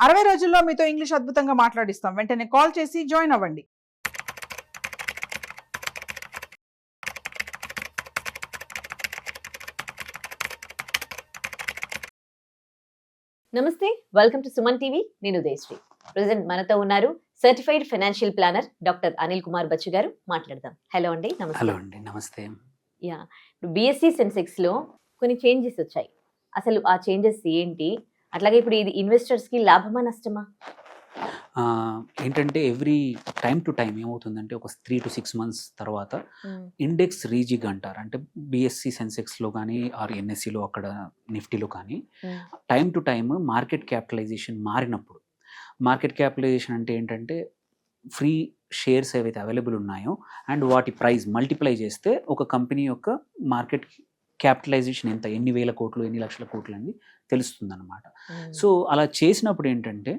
60 రోజుల్లో మీతో ఇంగ్లీష్ అద్భుతంగా మాట్లాడిస్తాం. వెంటనే కాల్ చేసి జాయిన్ అవ్వండి. నమస్తే, వెల్కమ్ టు సుమన్ టీవీ. నేను ఉదయశ్రీ. ప్రెసెంట్ మనతో ఉన్నారు certified financial planner doctor Anil Kumar Bachchu గారు. మాట్లాడదాం. హలో అండి. నమస్తే. హలో అండి, నమస్తే. యా, బిఎస్సి సెన్సెక్స్ లో కొన్ని చేంజెస్ వచ్చాయి. అసలు ఆ చేంజెస్ ఏంటి? అట్లాగే ఇప్పుడు ఇది ఇన్వెస్టర్స్ కి లాభమా నష్టమా? ఏంటంటే ఎవ్రీ టైం టు టైం ఏమవుతుందంటే ఒక 3 to 6 months తర్వాత ఇండెక్స్ రీజిగ్ అంటారు. అంటే బిఎస్సి సెన్సెక్స్లో కానీ ఆర్ ఎన్ఎస్సిలో అక్కడ నిఫ్టీలో కానీ time to time market capitalisation మారినప్పుడు, మార్కెట్ క్యాపిటలైజేషన్ అంటే ఏంటంటే ఫ్రీ షేర్స్ ఏవైతే అవైలబుల్ ఉన్నాయో అండ్ వాటి ప్రైస్ మల్టిప్లై చేస్తే ఒక కంపెనీ యొక్క మార్కెట్ క్యాపిటలైజేషన్ ఎంత, ఎన్ని వేల కోట్లు ఎన్ని లక్షల కోట్లు అని తెలుస్తుంది అనమాట. సో అలా చేసినప్పుడు ఏంటంటే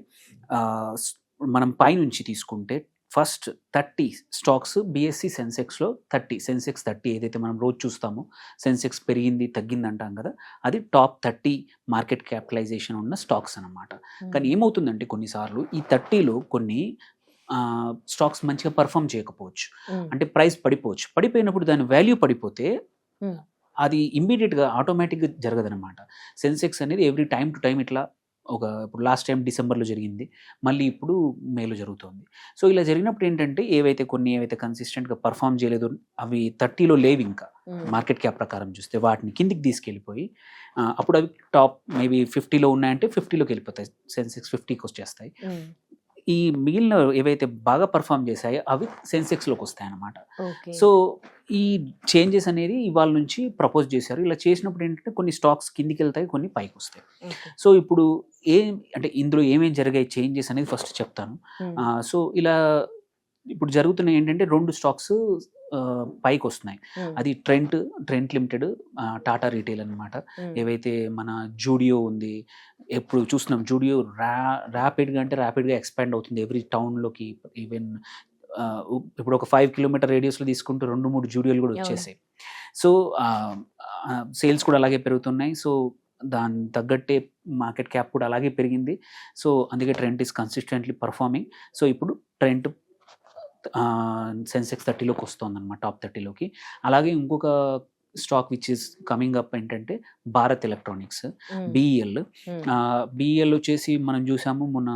మనం పైనుంచి తీసుకుంటే ఫస్ట్ 30 స్టాక్స్ బిఎస్సి సెన్సెక్స్లో 30 సెన్సెక్స్ 30 ఏదైతే మనం రోజు చూస్తామో సెన్సెక్స్ పెరిగింది తగ్గింది అంటాం కదా, అది టాప్ 30 మార్కెట్ క్యాపిటలైజేషన్ ఉన్న స్టాక్స్ అనమాట. కానీ ఏమవుతుందంటే కొన్నిసార్లు ఈ 30లో కొన్ని స్టాక్స్ మంచిగా పర్ఫామ్ చేయకపోవచ్చు, అంటే ప్రైస్ పడిపోవచ్చు. పడిపోయినప్పుడు దాని వాల్యూ పడిపోతే అది ఇమ్మీడియట్గా ఆటోమేటిక్గా జరగదనమాట. సెన్సెక్స్ అనేది ఎవ్రీ టైం టు టైం ఇట్లా ఇప్పుడు లాస్ట్ టైం డిసెంబర్లో జరిగింది, మళ్ళీ ఇప్పుడు మేలో జరుగుతుంది. సో ఇలా జరిగినప్పుడు ఏంటంటే ఏవైతే కన్సిస్టెంట్గా పర్ఫామ్ చేయలేదు, అవి 30లో లేవు ఇంకా మార్కెట్ క్యాప్ ప్రకారం చూస్తే, వాటిని కిందికి తీసుకెళ్ళిపోయి అప్పుడు అవి టాప్ మేబీ 50లో ఉన్నాయంటే 50లోకి వెళ్ళిపోతాయి, సెన్సెక్స్ 50కి వచ్చేస్తాయి. ఈ మిగిలిన ఏవైతే బాగా పర్ఫామ్ చేశాయో అవి సెన్సెక్స్లోకి వస్తాయి అన్నమాట. సో ఈ చేంజెస్ అనేది ఇవాళ నుంచి ప్రపోజ్ చేశారు. ఇలా చేసినప్పుడు ఏంటంటే కొన్ని స్టాక్స్ కిందికి వెళ్తాయి, కొన్ని పైకి వస్తాయి. సో ఇప్పుడు అంటే ఇందులో ఏమేమి జరిగాయి చేంజెస్ అనేది ఫస్ట్ చెప్తాను. సో ఇలా ఇప్పుడు జరుగుతున్నాయి ఏంటంటే 2 స్టాక్స్ పైకి వస్తున్నాయి. అది ట్రెంట్ లిమిటెడ్, టాటా రీటైల్ అనమాట. ఏవైతే మన జూడియో ఉంది, ఎప్పుడు చూస్తున్నాం జూడియో ర్యాపిడ్గా ఎక్స్పాండ్ అవుతుంది ఎవ్రీ టౌన్లోకి. ఈవెన్ ఇప్పుడు ఒక 5 kilometer రేడియస్లో తీసుకుంటూ 2-3 జూడియోలు కూడా వచ్చేసాయి. సో సేల్స్ కూడా అలాగే పెరుగుతున్నాయి. సో దాని తగ్గట్టే మార్కెట్ క్యాప్ కూడా అలాగే పెరిగింది. సో అందుకే Trent is consistently performing. So ఇప్పుడు ట్రెంట్ సెన్సెక్స్ 30లోకి వస్తుంది అనమాట, టాప్ 30లోకి. అలాగే ఇంకొక stock which is coming up ఏంటంటే భారత్ ఎలక్ట్రానిక్స్, బిఈఎల్ వచ్చేసి మనం చూసాము మొన్న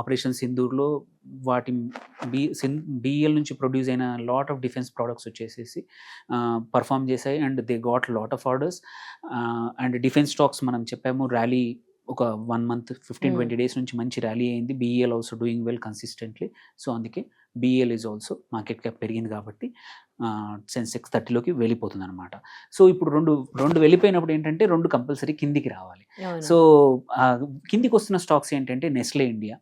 ఆపరేషన్ సింధూర్లో వాటి బిఈఎల్ నుంచి ప్రొడ్యూస్ అయిన లాట్ ఆఫ్ డిఫెన్స్ ప్రోడక్ట్స్ వచ్చేసేసి పర్ఫామ్ చేశాయి and they got lot of orders. And defence stocks మనం చెప్పాము ర్యాలీ ఒక 1 month 15-20 days నుంచి మంచి ర్యాలీ అయింది. BEL also doing well consistently. So అందుకే BEL is also market cap పెరిగింది కాబట్టి సెన్సెక్స్ 30లోకి వెళ్ళిపోతుంది అనమాట. సో ఇప్పుడు రెండు వెళ్ళిపోయినప్పుడు ఏంటంటే 2 కంపల్సరీ కిందికి రావాలి. సో కిందికి వస్తున్న స్టాక్స్ ఏంటంటే నెస్లే ఇండియా.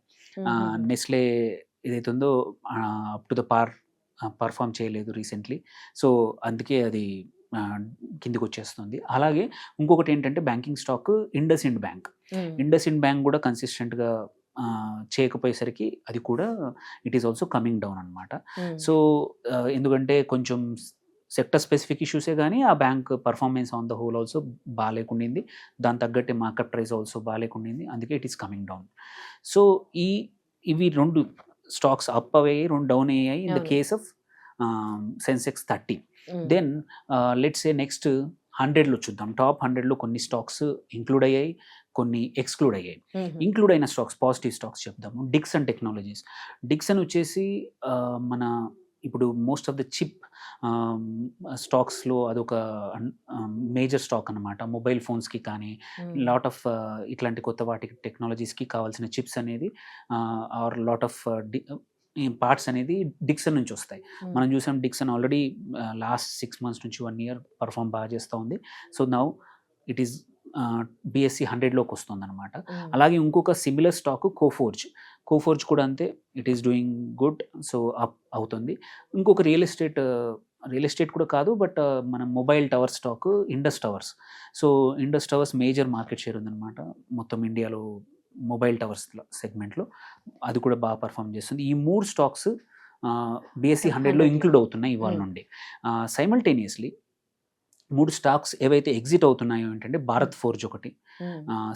నెస్లే ఏదైతే ఉందో అప్ టు ద పర్ఫామ్ చేయలేదు రీసెంట్లీ. సో అందుకే అది కిందికి వచ్చేస్తుంది. అలాగే ఇంకొకటి ఏంటంటే banking stock IndusInd bank కూడా కన్సిస్టెంట్గా చేయకపోయేసరికి అది కూడా it is also coming down అనమాట. సో ఎందుకంటే కొంచెం సెక్టర్ స్పెసిఫిక్ ఇష్యూసే కానీ ఆ bank performance on the whole also బాగాలేకుండింది, దాని తగ్గట్టే మార్కెట్ ప్రైస్ ఆల్సో బాగాలేకుండింది, అందుకే it is coming down. So ఇవి 2 స్టాక్స్ అప్ అయ్యాయి, 2 డౌన్ అయ్యాయి in the case of sensex 30. Then let's say next 100లో చూద్దాం. టాప్ 100లో కొన్ని స్టాక్స్ ఇంక్లూడ్ అయ్యాయి, కొన్ని ఎక్స్క్లూడ్ అయ్యాయి. ఇంక్లూడ్ అయిన స్టాక్స్, పాజిటివ్ స్టాక్స్ చెప్దాము. Dixon technologies. డిక్సన్ వచ్చేసి మన ఇప్పుడు మోస్ట్ ఆఫ్ ద చిప్ స్టాక్స్లో అదొక మేజర్ స్టాక్ అనమాట. మొబైల్ ఫోన్స్కి కానీ లాట్ ఆఫ్ ఇట్లాంటి కొత్త వాటికి టెక్నాలజీస్కి కావాల్సిన చిప్స్ అనేది ఆర్ లాట్ ఆఫ్ పార్ట్స్ అనేది డిక్సన్ నుంచి వస్తాయి. మనం చూసాం డిక్సన్ ఆల్రెడీ లాస్ట్ 6 months నుంచి 1 year పర్ఫామ్ బాగా చేస్తూ ఉంది. So now it is BSE 100లోకి వస్తుంది అనమాట. అలాగే ఇంకొక సిమిలర్ స్టాక్ కోఫోర్జ్ కూడా అంతే, it is doing good. So up అవుతుంది. ఇంకొక రియల్ ఎస్టేట్ కూడా కాదు బట్ మన mobile tower stock Indus towers major market share ఉందన్నమాట మొత్తం ఇండియాలో మొబైల్ టవర్స్ సెగ్మెంట్లో. అది కూడా బాగా పర్ఫామ్ చేస్తుంది. ఈ 3 స్టాక్స్ బిఎస్సి 100లో ఇంక్లూడ్ అవుతున్నాయి ఇవాళ నుండి. సైమల్టేనియస్లీ 3 స్టాక్స్ ఏవైతే ఎగ్జిట్ అవుతున్నాయో ఏంటంటే భారత్ ఫోర్జ్ ఒకటి,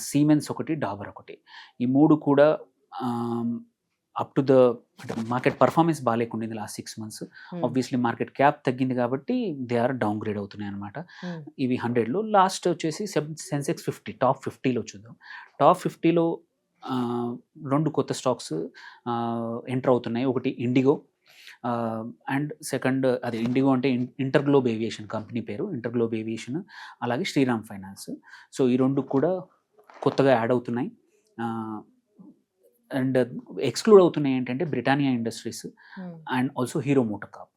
సీమెన్స్ ఒకటి, డాబర్ ఒకటి. ఈ 3 కూడా అప్ టు ద అంటే మార్కెట్ పర్ఫార్మెన్స్ బాగాలేకుండింది last 6 months. Obviously market cap తగ్గింది కాబట్టి దే ఆర్ డౌన్ గ్రేడ్ అవుతున్నాయి అనమాట. ఇవి 100లో లాస్ట్ వచ్చేసి సెన్సెక్స్ 50 టాప్ 50లో చూద్దాం. టాప్ 50లో 2 కొత్త స్టాక్స్ ఎంటర్ అవుతున్నాయి. ఒకటి ఇండిగో అండ్ సెకండ్ అది ఇండిగో అంటే ఇంటర్గ్లోబ్ ఏవియేషన్ కంపెనీ పేరు, ఇంటర్గ్లోబ్ ఏవియేషన్. అలాగే శ్రీరామ్ ఫైనాన్స్. సో ఈ 2 కూడా కొత్తగా యాడ్ అవుతున్నాయి. అండ్ ఎక్స్క్లూడ్ అవుతున్నాయి ఏంటంటే Britannia industries and also hero MotoCorp.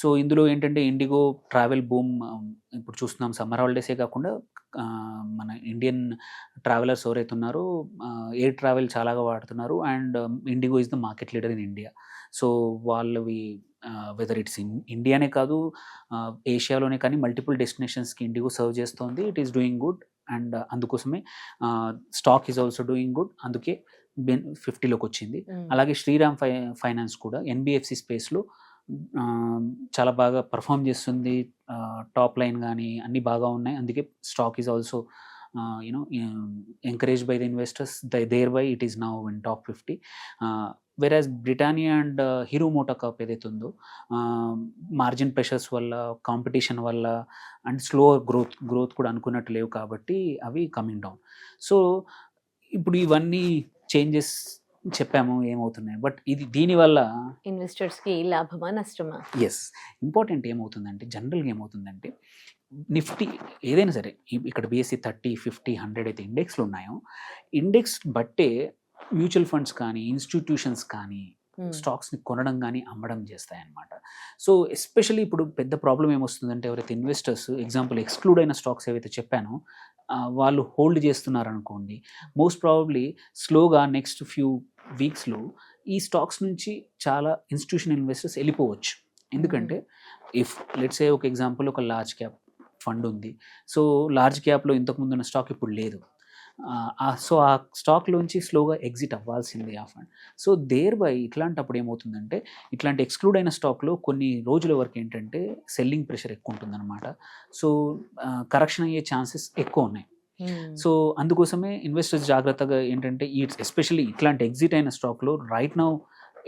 So ఇందులో ఏంటంటే ఇండిగో ట్రావెల్ బూమ్ ఇప్పుడు చూస్తున్నాం. సమ్మర్ హాలిడేసే కాకుండా మన ఇండియన్ ట్రావెలర్స్ ఎవరైతే ఉన్నారో ఎయిర్ ట్రావెల్ చాలాగా వాడుతున్నారు. And IndiGo is the market leader in India. So వాళ్ళవి వెదర్ ఇట్స్ ఇండియానే కాదు ఏషియాలోనే కానీ మల్టిపుల్ డెస్టినేషన్స్కి ఇండిగో సర్వ్ చేస్తోంది. It is doing good and అందుకోసమే stock is also doing good. అందుకే 50లోకి వచ్చింది. అలాగే శ్రీరామ్ ఫైనాన్స్ కూడా ఎన్బిఎఫ్సి స్పేస్లో చాలా బాగా పర్ఫామ్ చేస్తుంది. టాప్ లైన్ కానీ అన్నీ బాగా ఉన్నాయి. అందుకే stock is also encourage by the investors. Thereby it is now in top 50. వెరాజ్ బ్రిటానియా అండ్ హీరో మోటోకార్ప్ ఏదైతే ఉందో మార్జిన్ ప్రెషర్స్ వల్ల, కాంపిటీషన్ వల్ల అండ్ స్లోవర్ గ్రోత్ కూడా అనుకున్నట్టు లేవు కాబట్టి అవి కమింగ్ డౌన్. సో ఇప్పుడు ఇవన్నీ చేంజెస్ చెప్పాము ఏమవుతున్నాయి. బట్ ఇది దీనివల్ల ఇన్వెస్టర్స్కి లాభమా నష్టమా? ఎస్, ఇంపార్టెంట్ ఏమవుతుందంటే జనరల్గా ఏమవుతుందంటే నిఫ్టీ ఏదైనా సరే ఇక్కడ BSE 30, 50, 100 అయితే ఇండెక్స్లు ఉన్నాయో ఇండెక్స్ బట్టే మ్యూచువల్ ఫండ్స్ కానీ ఇన్స్టిట్యూషన్స్ కానీ స్టాక్స్ని కొనడం కానీ అమ్మడం చేస్తాయి అన్నమాట. సో ఎస్పెషల్లీ ఇప్పుడు పెద్ద ప్రాబ్లం ఏమొస్తుందంటే ఎవరైతే ఇన్వెస్టర్స్ ఎగ్జాంపుల్ ఎక్స్క్లూడ్ అయిన స్టాక్స్ ఏవైతే చెప్పానో వాళ్ళు హోల్డ్ చేస్తున్నారు అనుకోండి, మోస్ట్ ప్రాబబ్లీ స్లోగా నెక్స్ట్ ఫ్యూ వీక్స్లో ఈ స్టాక్స్ నుంచి చాలా ఇన్స్టిట్యూషన్ ఇన్వెస్టర్స్ వెళ్ళిపోవచ్చు. ఎందుకంటే ఇఫ్ లెట్స్ సే ఒక ఎగ్జాంపుల్ ఒక లార్జ్ క్యాప్ ఫండ్ ఉంది. సో లార్జ్ క్యాప్లో ఇంతకుముందు ఉన్న స్టాక్ ఇప్పుడు లేదు. సో ఆ స్టాక్లోంచి స్లోగా ఎగ్జిట్ అవ్వాల్సిందే ఆ ఫండ్. సో దేర్ బై ఇట్లాంటప్పుడు ఏమవుతుందంటే ఇట్లాంటి ఎక్స్క్లూడ్ అయిన స్టాక్లో కొన్ని రోజుల వరకు ఏంటంటే సెల్లింగ్ ప్రెషర్ ఎక్కువ ఉంటుందన్నమాట. సో కరెక్షన్ అయ్యే ఛాన్సెస్ ఎక్కువ ఉన్నాయి. సో అందుకోసమే ఇన్వెస్టర్స్ జాగ్రత్తగా ఏంటంటే ఎస్పెషల్లీ ఇట్లాంటి ఎగ్జిట్ అయిన స్టాక్లో రైట్ నౌ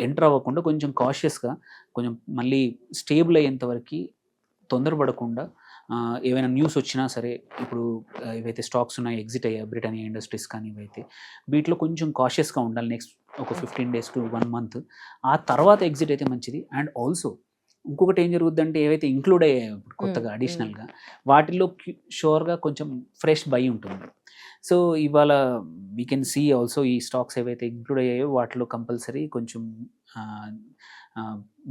ఎంటర్ అవ్వకుండా కొంచెం కాషియస్గా కొంచెం మళ్ళీ స్టేబుల్ అయ్యేంత వరకు తొందరపడకుండా ఏవైనా న్యూస్ వచ్చినా సరే ఇప్పుడు ఏవైతే స్టాక్స్ ఉన్నాయో ఎగ్జిట్ అయ్యాయి బ్రిటానియా ఇండస్ట్రీస్ కానీ ఇవైతే వీటిలో కొంచెం కాషియస్గా ఉండాలి నెక్స్ట్ ఒక 15 days to 1 month. ఆ తర్వాత ఎగ్జిట్ అయితే మంచిది. అండ్ ఆల్సో ఇంకొకటి ఏం జరుగుద్దంటే ఏవైతే ఇంక్లూడ్ అయ్యాయో ఇప్పుడు కొత్తగా అడిషనల్గా వాటిల్లో షూర్గా కొంచెం ఫ్రెష్ బై ఉంటుంది. సో ఇవాళ వీ కెన్ సీ ఆల్సో ఈ స్టాక్స్ ఏవైతే ఇంక్లూడ్ అయ్యాయో వాటిలో కంపల్సరీ కొంచెం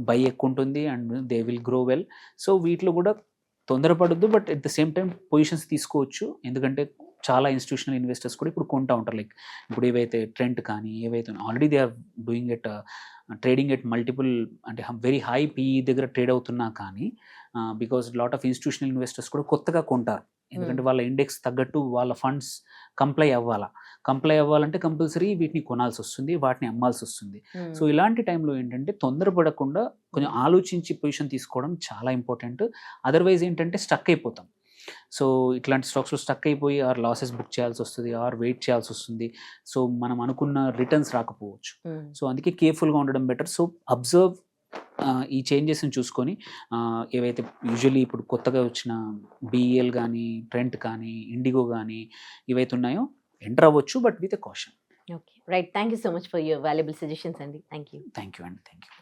బై ఎక్కువ ఉంటుంది and they will grow well. So వీటిలో కూడా తొందరపడద్దు, but at the same time positions తీసుకోవచ్చు. ఎందుకంటే చాలా ఇన్స్టిట్యూషనల్ ఇన్వెస్టర్స్ కూడా ఇప్పుడు కొంటా ఉంటారు. లైక్ ఇప్పుడు ఏవైతే ట్రెండ్ కానీ ఏవైతే already they are doing at trading at multiple అంటే వెరీ హై PE దగ్గర ట్రేడ్ అవుతున్నా కానీ because lot of institutional investors కూడా కొత్తగా కొంటారు. ఎందుకంటే వాళ్ళ ఇండెక్స్ తగ్గట్టు వాళ్ళ ఫండ్స్ కంప్లై అవ్వాలంటే కంపల్సరీ వీటిని కొనాల్సి వస్తుంది, వాటిని అమ్మాల్సి వస్తుంది. సో ఇలాంటి టైంలో ఏంటంటే తొందరపడకుండా కొంచెం ఆలోచించి పొజిషన్ తీసుకోవడం చాలా ఇంపార్టెంట్. అదర్వైజ్ ఏంటంటే స్టక్ అయిపోతాం. సో ఇట్లాంటి స్టాక్స్లో స్టక్ అయిపోయి ఆర్ లాసెస్ బుక్ చేయాల్సి వస్తుంది, ఆర్ వెయిట్ చేయాల్సి వస్తుంది. సో మనం అనుకున్న రిటర్న్స్ రాకపోవచ్చు. సో అందుకే కేర్ఫుల్గా ఉండడం బెటర్. సో అబ్జర్వ్ ఈ చేంజెస్ని చూసుకొని ఏవైతే యూజువల్లీ ఇప్పుడు కొత్తగా వచ్చిన BEL కానీ ట్రెంట్ కానీ ఇండిగో కానీ ఇవైతే ఉన్నాయో ఎంటర్ అవ్వచ్చు, but with a caution. Okay, right. Thank you so much for your valuable suggestions అండి. థ్యాంక్ యూ అండి. Thank you.